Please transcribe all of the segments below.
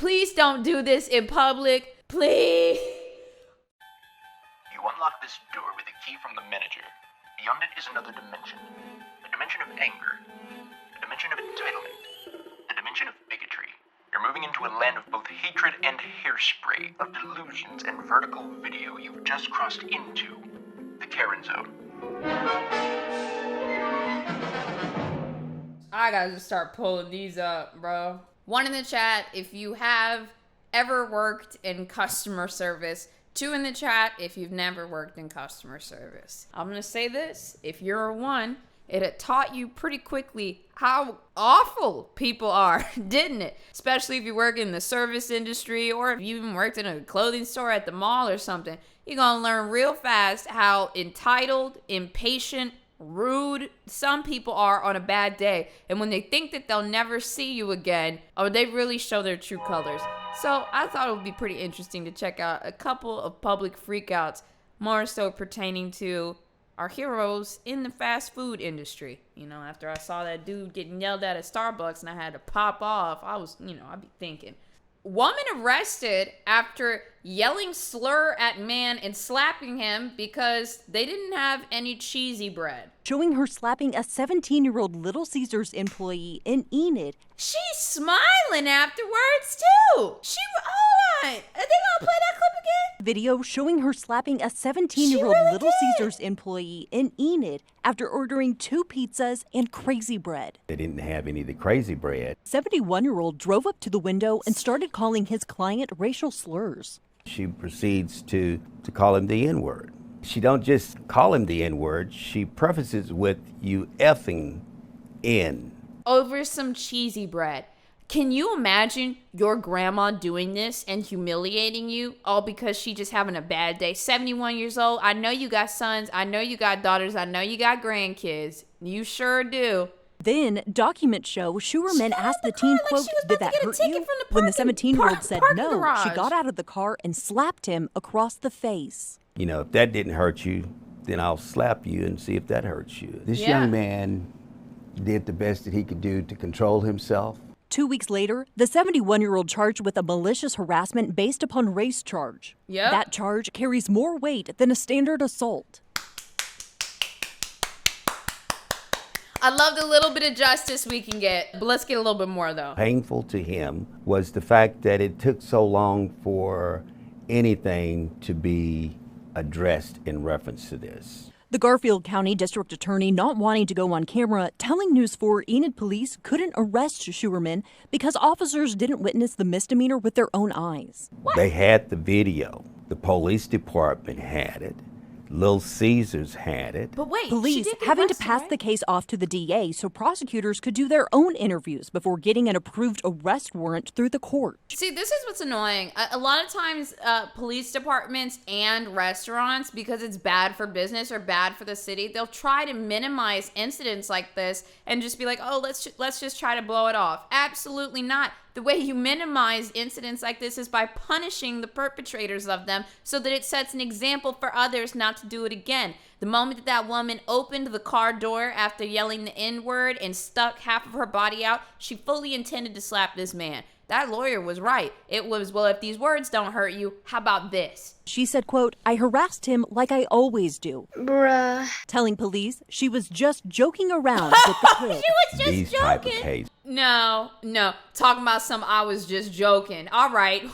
please don't do this in public. Please. You unlock this door with a key from the manager. Beyond it is another dimension. A dimension of anger. A dimension of entitlement. A dimension of bigotry. You're moving into a land of both hatred and hairspray, of delusions and vertical video. You've just crossed into the Karen zone. I gotta just start pulling these up, bro. One in the chat if you have ever worked in customer service. 2 in the chat if you've never worked in customer service. I'm gonna say this, if you're a 1, it had taught you pretty quickly how awful people are, didn't it? Especially if you work in the service industry or if you even worked in a clothing store at the mall or something. You're gonna learn real fast how entitled, impatient, rude some people are on a bad day. And when they think that they'll never see you again, or they really show their true colors. So I thought it would be pretty interesting to check out a couple of public freakouts, more so pertaining to our heroes in the fast food industry. You know, after I saw that dude getting yelled at Starbucks and I had to pop off, I'd be thinking. Woman arrested after yelling slur at man and slapping him because they didn't have any cheesy bread. Showing her slapping a 17-year-old Little Caesars employee in Enid. She's smiling afterwards, too. Hold on. Are they gonna play that clip again? Video showing her slapping a 17-year-old Little Caesars employee in Enid after ordering 2 pizzas and crazy bread. They didn't have any of the crazy bread. 71-year-old drove up to the window and started calling his client racial slurs. She proceeds to call him the N-word. She don't just call him the N-word, she prefaces with, "You effing N." Over some cheesy bread. Can you imagine your grandma doing this and humiliating you all because she just having a bad day? 71 years old. I know you got sons. I know you got daughters. I know you got grandkids. You sure do. Then, documents show Schuerman asked the teen, quote, "Did that hurt you?" When the 17-year-old said no, she got out of the car and slapped him across the face. You know, if that didn't hurt you, then I'll slap you and see if that hurts you. This young man did the best that he could do to control himself. 2 weeks later, the 71-year-old charged with a malicious harassment based upon race charge. Yep. That charge carries more weight than a standard assault. I love the little bit of justice we can get, but let's get a little bit more, though. Painful to him was the fact that it took so long for anything to be addressed in reference to this. The Garfield County District Attorney not wanting to go on camera, telling News 4 Enid police couldn't arrest Schuerman because officers didn't witness the misdemeanor with their own eyes. What? They had the video. The police department had it. Little Caesars had it. But wait, police having to pass the case off to the DA so prosecutors could do their own interviews before getting an approved arrest warrant through the court. See, this is what's annoying. A lot of times, police departments and restaurants, because it's bad for business or bad for the city, they'll try to minimize incidents like this and just be like, oh, let's just try to blow it off. Absolutely not. The way you minimize incidents like this is by punishing the perpetrators of them so that it sets an example for others not to do it again. The moment that that woman opened the car door after yelling the N-word and stuck half of her body out, she fully intended to slap this man. That lawyer was right. It was, well, if these words don't hurt you, how about this? She said, quote, "I harassed him like I always do." Bruh. Telling police she was just joking around with the kid. She was just These joking. type of cases. No. Talking about some I was just joking. All right.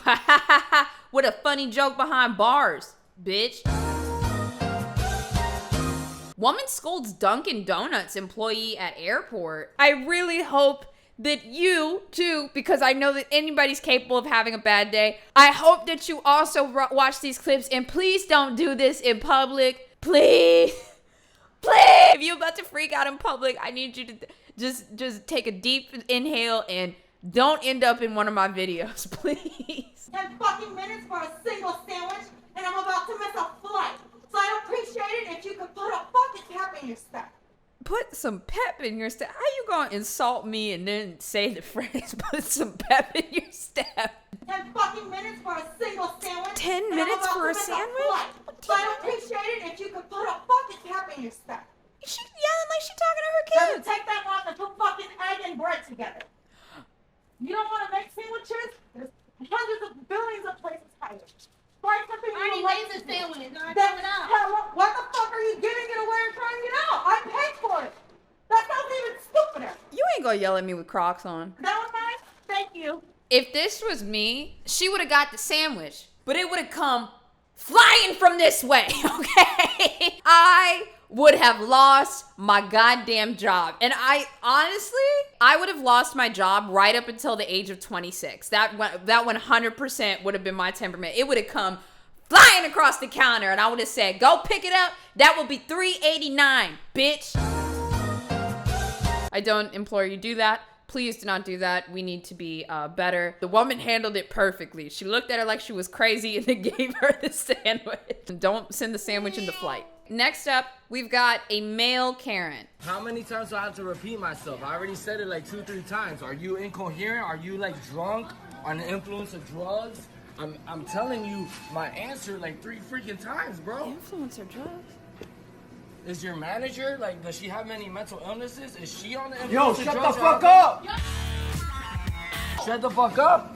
What a funny joke behind bars, bitch. Woman scolds Dunkin' Donuts employee at airport. I really hope that you, too, because I know that anybody's capable of having a bad day, I hope that you also watch these clips and please don't do this in public. Please. Please. If you're about to freak out in public, I need you to just take a deep inhale and don't end up in one of my videos, please. 10 fucking minutes for a single sandwich, and I'm about to miss a flight. So I'd appreciate it if you could put a fucking cap in your step. Put some pep in your step. How you gonna insult me and then say the phrase, put some pep in your step? 10 fucking minutes for a single sandwich. 10 minutes for a sandwich? So I'd appreciate it if you could put a fucking cap in your step. She's yelling like she's talking to her Doesn't kids. take that long to put fucking egg and bread together. You don't want to make sandwiches? There's gonna yell at me with Crocs on. That was mine? Thank you. If this was me, she would have got the sandwich, but it would have come flying from this way, okay? I would have lost my goddamn job. And I would have lost my job right up until the age of 26. That 100% would have been my temperament. It would have come flying across the counter and I would have said, go pick it up. That will be $3.89, bitch. I don't implore you to do that. Please do not do that. We need to be better. The woman handled it perfectly. She looked at her like she was crazy and then gave her the sandwich. Don't send the sandwich into flight. Next up, we've got a male Karen. How many times do I have to repeat myself? I already said it like 2-3 times. Are you incoherent? Are you like drunk on the influence of drugs? I'm telling you my answer like 3 freaking times, bro. Influence or drugs? Is your manager, like, does she have any mental illnesses? Is she on the influence Yo, of shut drugs? the fuck up! Shut the fuck up!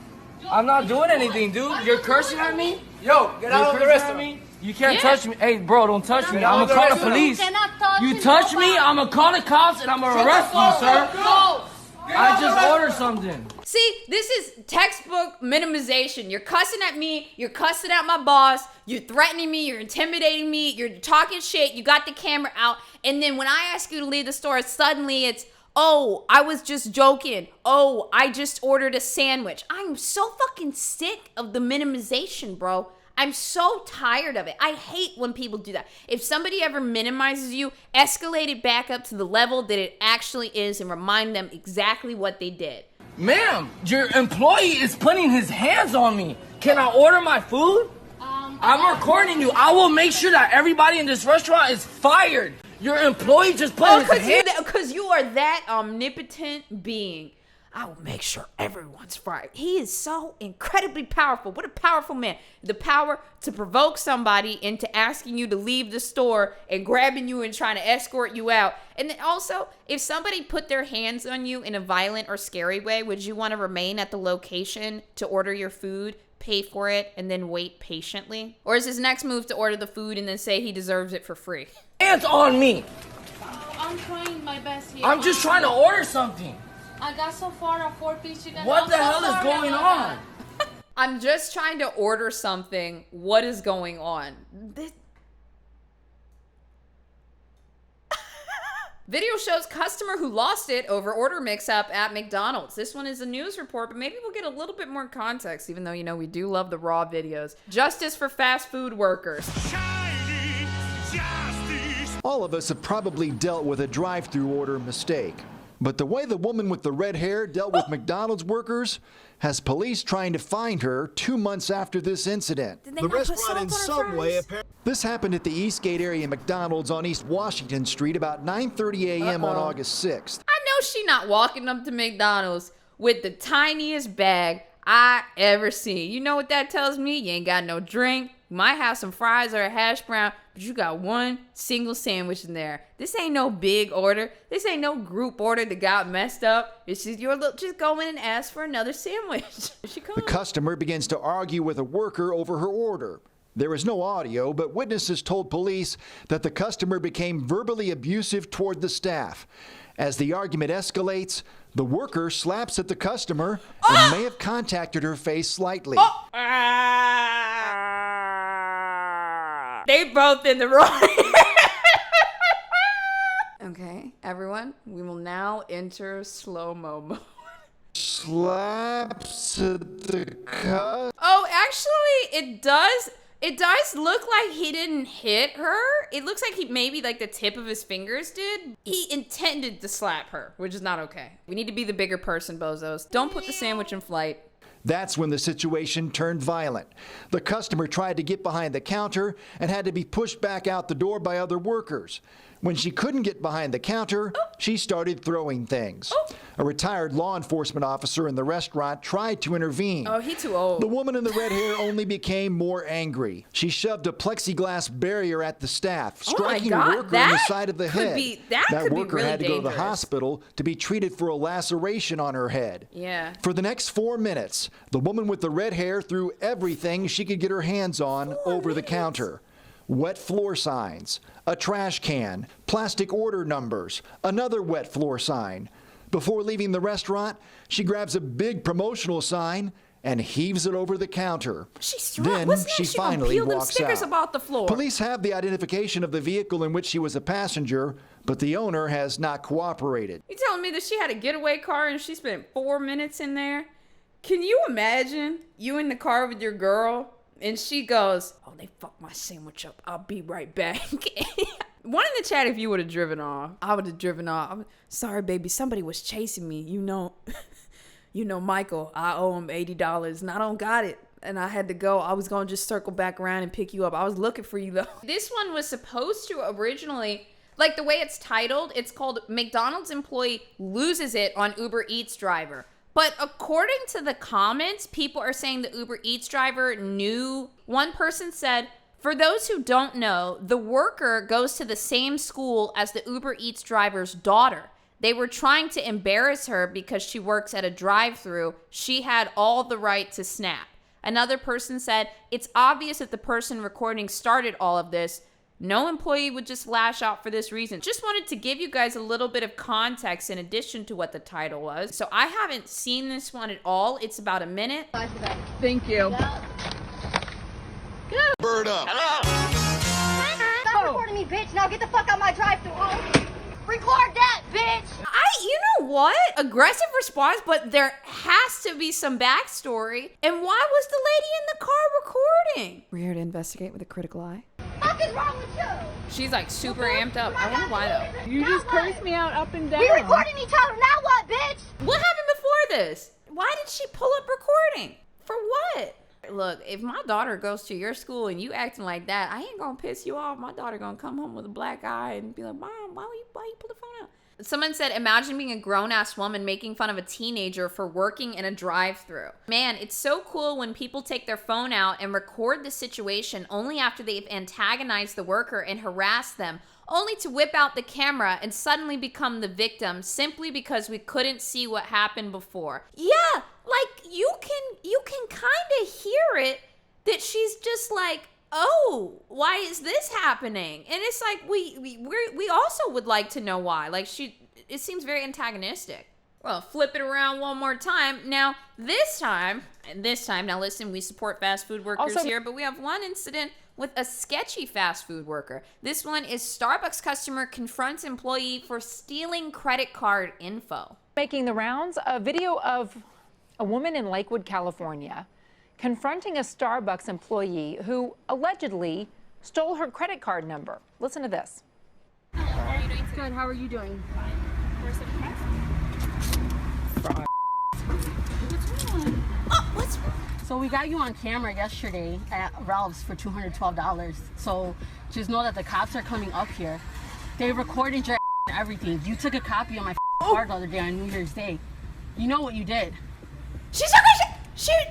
I'm not doing anything, dude. You're cursing at me? Yo, get out of the restaurant. Me? You can't touch me. Hey, bro, don't touch me. I'm out gonna of call the the police. Cannot You touch me, I'm gonna call the cops and I'm gonna arrest you, sir. Go. I just ordered something. See, this is textbook minimization. You're cussing at me, you're cussing at my boss, you're threatening me, you're intimidating me, you're talking shit, you got the camera out, and then when I ask you to leave the store, suddenly it's, oh, I was just joking. Oh, I just ordered a sandwich. I'm so fucking sick of the minimization, bro. I'm so tired of it. I hate when people do that. If somebody ever minimizes you, escalate it back up to the level that it actually is and remind them exactly what they did. Ma'am, your employee is putting his hands on me. Can I order my food? I'm recording you. I will make sure that everybody in this restaurant is fired. Your employee just put his hands... Because you are that omnipotent being. I will make sure everyone's fired. He is so incredibly powerful. What a powerful man. The power to provoke somebody into asking you to leave the store and grabbing you and trying to escort you out. And then also, if somebody put their hands on you in a violent or scary way, would you want to remain at the location to order your food, pay for it, and then wait patiently? Or is his next move to order the food and then say he deserves it for free? Hands on me. I'm trying my best here. I'm just trying to order something. I got so far a 4-piece chicken. What I'm the so hell is sorry going about on? that. I'm just trying to order something. What is going on? Video shows customer who lost it over order mix-up at McDonald's. This one is a news report, but maybe we'll get a little bit more context, even though, you know, we do love the raw videos. Justice for fast food workers. All of us have probably dealt with a drive-through order mistake. But the way the woman with the red hair dealt with McDonald's workers has police trying to find her 2 months after this incident. The restaurant in some way This happened at the Eastgate area McDonald's on East Washington Street about 9:30 a.m. on August 6th. I know she not walking up to McDonald's with the tiniest bag I ever seen. You know what that tells me? You ain't got no drink. You might have some fries or a hash brown, but you got one single sandwich in there. This ain't no big order. This ain't no group order that got messed up. It's just just go in and ask for another sandwich. The customer begins to argue with a worker over her order. There is no audio, but witnesses told police that the customer became verbally abusive toward the staff. As the argument escalates, the worker slaps at the customer and may have contacted her face slightly. They both in the wrong. Okay, everyone, we will now enter slow-mo mode. Slaps at the customer. Oh, actually, it does look like he didn't hit her. It looks like he maybe like the tip of his fingers did. He intended to slap her, which is not okay. We need to be the bigger person, bozos. Don't put the sandwich in flight. That's when the situation turned violent. The customer tried to get behind the counter and had to be pushed back out the door by other workers. When she couldn't get behind the counter, she started throwing things. A retired law enforcement officer in the restaurant tried to intervene. Oh, he too old. The woman in the red hair only became more angry. She shoved a plexiglass barrier at the staff, striking a worker in the side of the head. That worker had to go to the hospital to be treated for a laceration on her head. Yeah. For the next 4 minutes, the woman with the red hair threw everything she could get her hands on over the counter. Wet floor signs, a trash can, plastic order numbers, another wet floor sign. Before leaving the restaurant, she grabs a big promotional sign and heaves it over the counter. She's strong. Then Wasn't she she gonna finally peel them walks stickers out. about the floor? Police have the identification of the vehicle in which she was a passenger, but the owner has not cooperated. You telling me that she had a getaway car and she spent 4 minutes in there? Can you imagine you in the car with your girl and she goes, "Oh, they fucked my sandwich up. I'll be right back." One in the chat, if you would have driven off. I would have driven off. Sorry, baby. Somebody was chasing me. You know, Michael, I owe him $80 and I don't got it. And I had to go. I was going to just circle back around and pick you up. I was looking for you, though. This one was supposed to originally, like the way it's titled, it's called McDonald's Employee Loses It on Uber Eats Driver. But according to the comments, people are saying the Uber Eats driver knew. One person said, "For those who don't know, the worker goes to the same school as the Uber Eats driver's daughter. They were trying to embarrass her because she works at a drive-thru. She had all the right to snap." Another person said, "It's obvious that the person recording started all of this. No employee would just lash out for this reason." Just wanted to give you guys a little bit of context in addition to what the title was. So I haven't seen this one at all. It's about a minute. Thank you. Bird up. Stop recording me, bitch. Now get the fuck out my drive-thru, hoe. Record that, bitch. You know what? Aggressive response, but there has to be some backstory. And why was the lady in the car recording? We're here to investigate with a critical eye. What is wrong with you? She's like super amped up. I wonder why though. You just cursed me out up and down. We recording each other. Now what, bitch? What happened before this? Why did she pull up recording? For what? Look, if my daughter goes to your school and you acting like that, I ain't gonna piss you off. My daughter gonna come home with a black eye and be like, "Mom, why you pull the phone out?" Someone said, "Imagine being a grown-ass woman making fun of a teenager for working in a drive-thru." Man, it's so cool when people take their phone out and record the situation only after they've antagonized the worker and harassed them, only to whip out the camera and suddenly become the victim simply because we couldn't see what happened before. Yeah, like you can kind of hear it that she's just like, "Oh, why is this happening?" And it's like we also would like to know why. Like it seems very antagonistic. Well, flip it around one more time. Now, this time, now listen, we support fast food workers here, but we have one incident with a sketchy fast food worker. This one is Starbucks customer confronts employee for stealing credit card info. Making the rounds, a video of a woman in Lakewood, California, confronting a Starbucks employee who allegedly stole her credit card number. Listen to this. How are you doing today? Good, how are you doing? Where's the press? What's wrong? So we got you on camera yesterday at Ralph's for $212. So just know that the cops are coming up here. They recorded your everything. You took a copy of my card the other day on New Year's Day. You know what you did. She shook her head.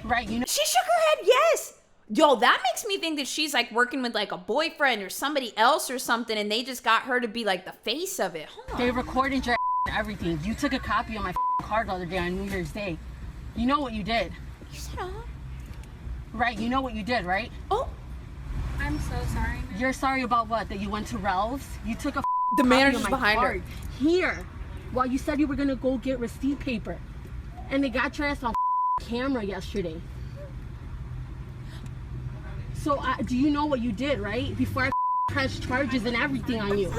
Right, you know. She shook her head, yes. Yo, that makes me think that she's like working with like a boyfriend or somebody else or something, and they just got her to be like the face of it. Hold on. They recorded your everything. You took a copy of my card the other day on New Year's Day. You know what you did. You said, Right, you know what you did, right? Oh. I'm so sorry. You're sorry about what? That you went to Ralph's? You took a The manager's copy of my behind card her. Here, while you said you were gonna go get receipt paper. And they got your ass on camera yesterday. So do you know what you did, right? Before I press charges and everything on you.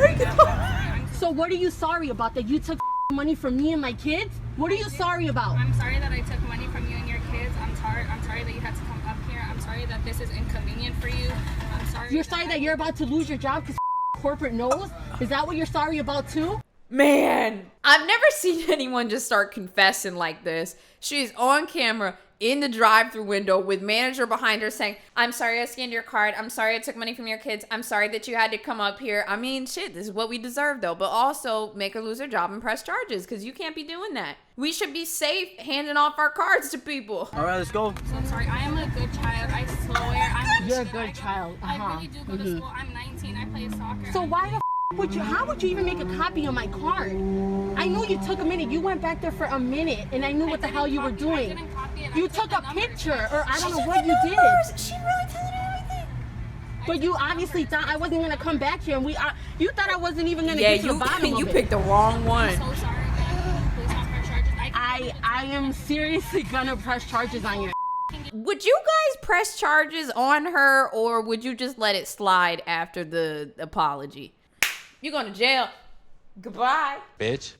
So what are you sorry about? That you took money from me and my kids? What are you sorry about? I'm sorry that I took money from you and your kids. I'm sorry that you had to come up here. I'm sorry that this is inconvenient for you. I'm sorry. You're sorry that you're about to lose your job because corporate knows? Is that what you're sorry about too? Man, I've never seen anyone just start confessing like this. She's on camera in the drive-thru window with manager behind her saying, "I'm sorry I scanned your card. I'm sorry I took money from your kids. I'm sorry that you had to come up here." I mean, shit, this is what we deserve though. But also make her lose her job and press charges because you can't be doing that. We should be safe handing off our cards to people. All right, let's go. So I'm sorry. I am a good child. I swear. You're a good child. I really do go to school. I'm 19. I play soccer. So why the would you? How would you even make a copy of my card? I know you took a minute. You went back there for a minute, and I knew what the hell you were doing. You took a picture, or I don't know what you did. She really telling her everything. But you obviously thought I wasn't gonna come back here, and you thought I wasn't even gonna get to the bottom of it. You picked the wrong one. I'm so sorry. Please don't hurt I am seriously gonna press charges on you. Would you guys press charges on her, or would you just let it slide after the apology? You're going to jail. Goodbye. Bitch.